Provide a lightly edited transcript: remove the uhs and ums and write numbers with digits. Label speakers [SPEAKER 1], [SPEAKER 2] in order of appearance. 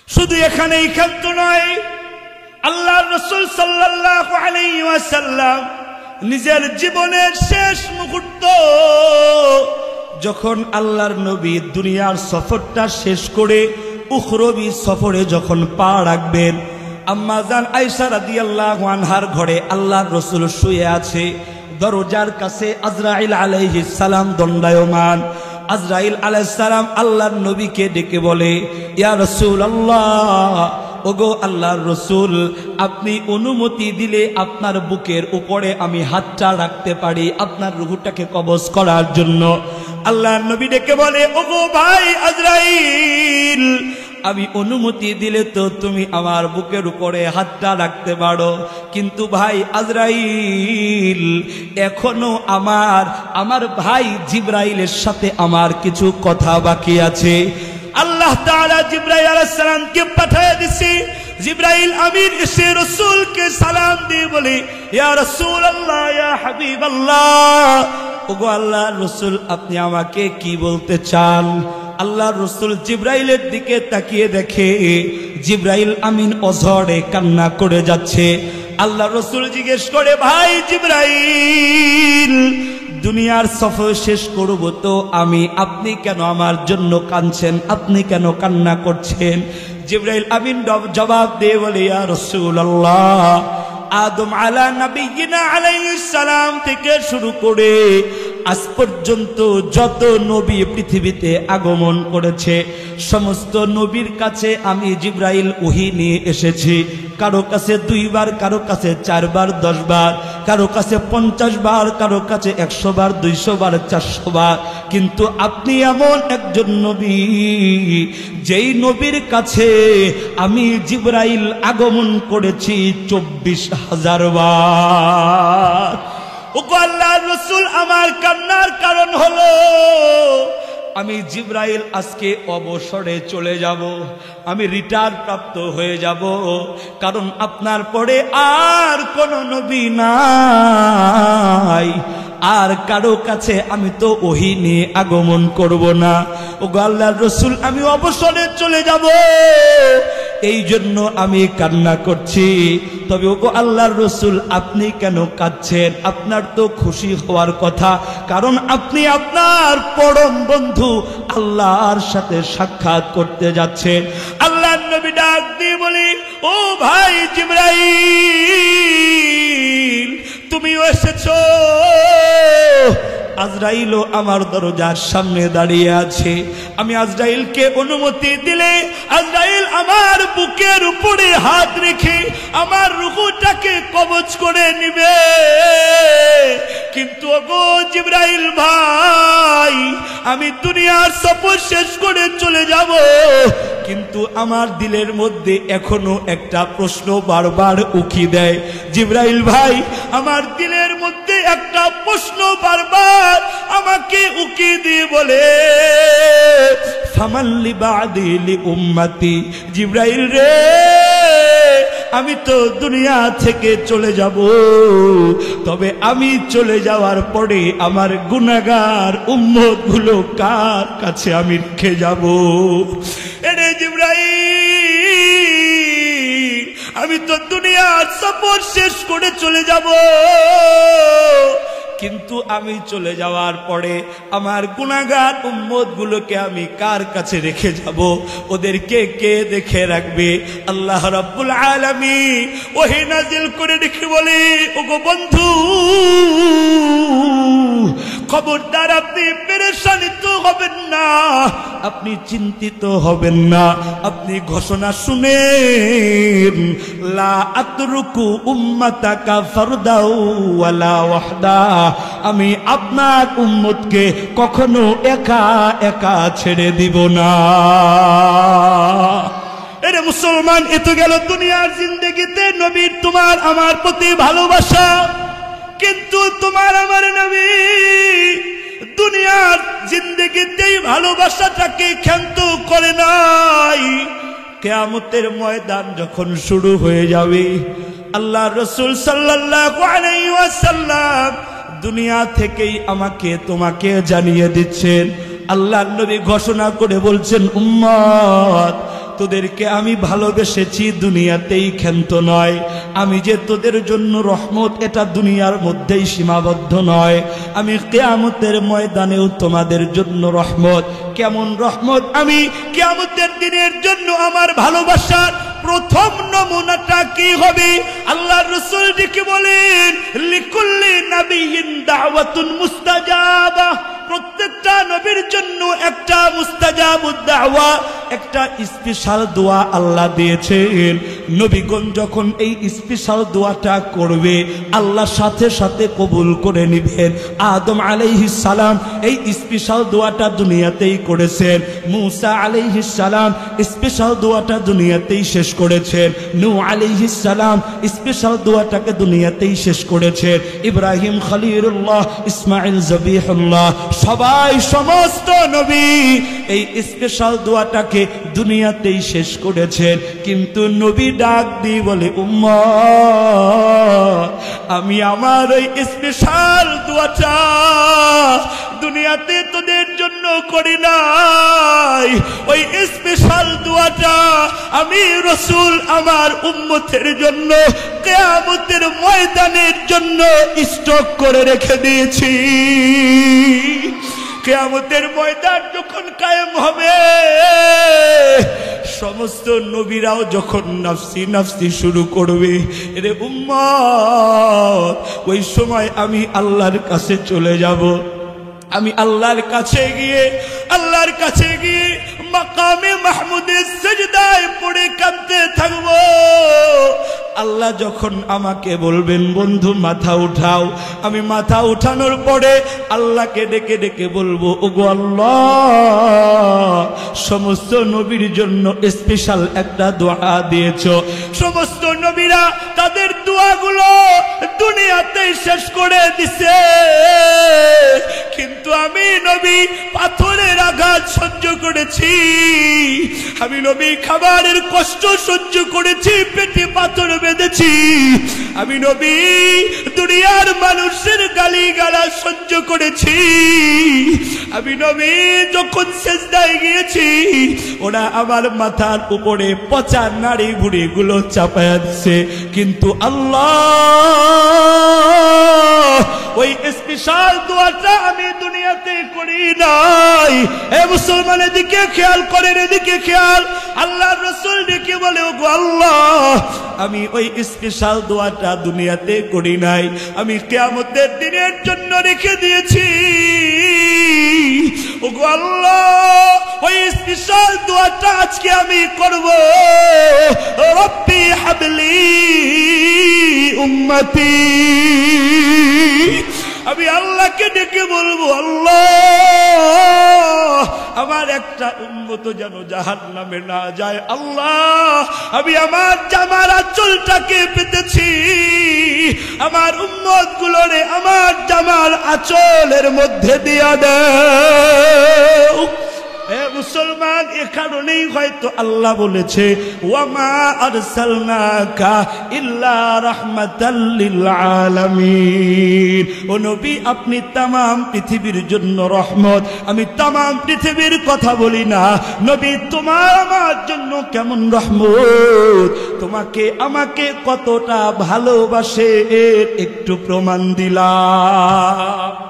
[SPEAKER 1] শুধু এখানেই ক্ষান্ত নয়, আল্লাহর রাসূল সাল্লাল্লাহু আলাইহি ওয়াসাল্লাম নিজের জীবনের শেষ মুহূর্ত যখন আল্লাহর নবী দুনিয়ার সফরটা শেষ করে উখরবি সফরে যখন পা রাখবেন, আম্মা জান আয়েশা রাদিয়াল্লাহু আনহার ঘরে আল্লাহর রাসূল শুয়ে আছে। দরজার কাছে আজরাইল আলাইহিস সালাম দণ্ডায়মান। আজরাইল আলাইহিস সালাম আল্লাহর নবীকে ডেকে বলে, ইয়া রাসূলুল্লাহ, ওগো আল্লাহর রাসূল, আপনি অনুমতি দিলে আপনার বুকের উপরে আমি হাতটা রাখতে পারি আপনার রূহটাকে কবজ করার জন্য। আল্লাহর নবী ডেকে বলে, ওগো ভাই আজরাইল, আমি অনুমতি দিলে তো তুমি আমার বুকের উপরে হাতটা রাখতে পারো, কিন্তু ভাই আজরাইল, এখনো আমার ভাই জিবরাইলের সাথে আমার কিছু কথা বাকি আছে। আল্লাহ তাআলা জিবরাইল আলাইহিস সালামকে পাঠিয়ে দিয়েছে। জিবরাইল আমিন এসে রাসূলকে সালাম দিয়ে বলে, ইয়া রাসূলুল্লাহ, ইয়া হাবিবাল্লাহ, ওগো আল্লাহর রাসূল, আপনি আমাকে কি বলতে চান? আল্লাহর রাসূল জিবরাইলের দিকে তাকিয়ে দেখে জিবরাইল আমিন অঝরে কান্না করে যাচ্ছে। আল্লাহর রাসূল জিজ্ঞেস করে, ভাই জিবরাইল, দুনিয়ার সফর শেষ করব তো আপনি কেন আমার জন্য কাঁদছেন? আপনি কেন কান্না করছেন? জিবরাইল আমিন জবাব দিয়ে বলে, ইয়া রাসূলুল্লাহ, আদম আলা নবিয়িনা আলাইহিস সালাম থেকে শুরু করে আজ পর্যন্ত যত নবী পৃথিবীতে আগমন করেছে সমস্ত নবীর কাছে আমি জিবরাইল ওহী নিয়ে এসেছি। কারো কাছে 2 বার, কারো কাছে 4 বার, 10 বার, কারো কাছে 50 বার, কারো কাছে 100 বার, 200 বার, 400 বার, কিন্তু আপনি এমন একজন নবী যেই নবীর কাছে আমি জিবরাইল আগমন করেছি 24,000 বার। ওগো আল্লাহর রাসূল, আমার কান্নার কারণ হলো আমি জিবরাইল আজকে অবসরে চলে যাব, আমি রিটায়ার প্রাপ্ত হয়ে যাব, কারণ আপনার পরে আর কোন নবী নাই, আর কারো কাছে আমি তো ওহী নিয়ে আগমন করব না। ওগো আল্লাহর রাসূল, আমি অবসরে চলে যাব, এই জন্য আমি কান্না করছি। তবে ওগো আল্লাহর রাসূল, আপনি কেন কাঁদছেন? আপনার তো খুশি হওয়ার কথা, কারণ আপনি আপনার পরম বন্ধু আল্লাহর সাথে সাক্ষাৎ করতে যাচ্ছেন। আল্লাহর নবী ডাক দিয়ে বলি, ও ভাই জিবরাইল, তুমিও এসেছো। আজরাইলও আমার দরজার সামনে দাঁড়িয়ে আছে। আমি আজরাইলকে অনুমতি দিলে আজরাইল আমার বুকের উপরে হাত রেখে আমার রূহটাকে কবজ করে নিবে, কিন্তু ওগো জিবরাইল ভাই, আমি দুনিয়ার সফর শেষ করে চলে যাব, কিন্তু আমার দিলের মধ্যে এখনো একটা প্রশ্ন বারবার উকি দেয়। জিবরাইল ভাই, আমার দিলের মধ্যে একটা প্রশ্ন বারবার আমাকে উকি দিয়ে বলে, ফামান লিবাদি লিউম্মতি। জিবরাইল রে, আমি তো দুনিয়া থেকে চলে যাব, তবে আমি চলে যাওয়ার পরে আমার গুনাহগার উম্মত গুলো কার কাছে আমি রেখে যাব? এরে জিবরাইল, আমি তো দুনিয়ার সফর শেষ করে চলে যাব, কিন্তু আমি চলে যাওয়ার পরে আমার গুনাহগার উম্মত গুলোকে আমি কার কাছে রেখে যাব? ওদেরকে কে দেখে রাখবে? আল্লাহ রাব্বুল আলামিন ওহী নাযিল করে রেখে বলে, ওগো বন্ধু, খবরদার আপনি পেরেশানিত হবেন না, আপনি চিন্তিত হবেন না, আপনি ঘোষণা শুনেন, লা আতরুকু উম্মাতাকা ফারদাও ওয়ালা ওয়াহদা। আমি আপনার উম্মতকে কখনো একা একা ছেড়ে দিব না। এরে মুসলমান, এত গেল দুনিয়ার জিন্দেগিতে নবীর তোমার আমার প্রতি ভালোবাসা, কিন্তু তোমার আমার নবী দুনিয়ার জিন্দেগিতেই ভালোবাসাটাকে ক্ষান্ত করে নাই। কিয়ামতের ময়দান যখন শুরু হয়ে যাবে, আল্লাহর রাসূল সাল্লাল্লাহু আলাইহি ওয়াসাল্লাম দুনিয়া থেকেই আমাকে তোমাকে জানিয়ে দিচ্ছেন। আল্লাহর নবী ঘোষণা করে বলছেন, উম্মত, তোদেরকে আমি ভালোবেসেছি দুনিয়াতেই ক্ষান্ত নয়, আমি যে তোদের জন্য রহমত এটা দুনিয়ার মধ্যেই সীমাবদ্ধ নয়, আমি কিয়ামতের ময়দানেও তোমাদের জন্য রহমত। কেমন রহমত? আমি কিয়ামতের দিনের জন্য আমার ভালোবাসার প্রথম নমুনাটা কি হবে? আল্লাহর রাসূল ডেকে বলেন, লিকুল্লি নাবিয়্যিন দাওয়াতুন মুস্তাজাবা, প্রত্যেকটা নবীর জন্য একটা মুস্তাজাবুদ দাওয়া, একটা স্পেশাল দোয়া আল্লাহ দিয়েছেন। নবীগণ যখন এই স্পেশাল দোয়াটা করবে আল্লাহ সাথে সাথে কবুল করে নেবেন। আদম আলাইহিস সালাম এই স্পেশাল দোয়াটা দুনিয়াতেই করেছেন, মূসা আলাইহিস সালাম স্পেশাল দোয়াটা দুনিয়াতেই শেষ করেছেন, নূহ আলাইহিস সালাম স্পেশাল দোয়াটাকে দুনিয়াতেই শেষ করেছেন, ইব্রাহিম খলিলুল্লাহ, ইসমাইল জবিহুল্লাহ, সবাই সমস্ত নবী এই স্পেশাল দোয়াটাকে দুনিয়াতেই শেষ করেছেন। কিন্তু নবী ডাক দিয়ে বলে, উম্মত আমি আমার ওই স্পেশাল দোয়াটা দুনিয়াতে তোদের জন্য করি নাই, ওই স্পেশাল দোয়াটা আমি রাসূল আমার উম্মতের জন্য কিয়ামতের ময়দানের জন্য স্টক করে রেখে দিয়েছি। কিয়ামতের ময়দান যখন কায়েম হবে, সমস্ত নবীরাও যখন নাফসি নাফসি শুরু করবে, এরে উম্মত ওই সময় আমি আল্লাহর কাছে চলে যাব। আমি আল্লাহর কাছে গিয়ে মাকামে মাহমুদের সিজদায় পড়ে কাঁদতে থাকবো। আল্লাহ যখন আমাকে বলবেন, বন্ধু মাথা উঠাও, আমি মাথা উঠানোর পরে আল্লাহকে ডেকে ডেকে বলবো, ওগো আল্লাহ সমস্ত নবীর জন্য স্পেশাল একটা দোয়া দিয়েছো, সমস্ত নবীরা তাদের দোয়াগুলো দুনিয়াতে শেষ করে দিছে, কিন্তু আমি নবী পাথরের আঘাত সহ্য করেছি, আমি নবী খাবারের কষ্ট সহ্য করেছি, পেটে পাথর বেঁধেছি, আমি নবী দুনিয়ার মানুষের গালিগালাজ সহ্য করেছি, আমি নবী যখন সিজদায় গিয়েছি ওরা আমার মাথার উপরে পচা নাড়ি ভুড়িগুলো চাপায়া দিছে, কিন্তু আল্লাহ ওই স্পেশাল দোয়াটা আমি দুনিয়াতে করি নাই। এ মুসলমান এদিকে খেয়াল করেন, এদিকে খেয়াল। আল্লাহর রাসূল ডেকে বলে, ওগো আল্লাহ আমি ওই স্পেশাল দোয়াটা দুনিয়াতে করি নাই, আমি কিয়ামতের দিনের জন্য রেখে দিয়েছি। ওগো আল্লাহ ওই স্পেশাল দোয়াটা আজকে আমি করব, রব্বি হাবলি উম্মতি। আমি আল্লাহকে ডেকে বলবো, আল্লাহ আমার একটা উম্মত যেন জাহান্নামে না যায়। আল্লাহ আমি আমার জামার আঁচলটাকে পেতেছি, আমার উম্মত গুলোরে আমার জামার আঁচলের মধ্যে দিয়া দাও। এ মুসলমান, এ কারণেই হয়তো আল্লাহ বলেছে, ওয়ামা আরসালনাকা ইল্লা রাহমাতাল লিল আলামিন। ও নবী আপনি तमाम পৃথিবীর জন্য রহমত। আমি तमाम পৃথিবীর কথা বলি না, নবী তোমার আমার জন্য কেমন রহমত, তোমাকে আমাকে কতটা ভালোবাসে এর একটু প্রমাণ দিলাম।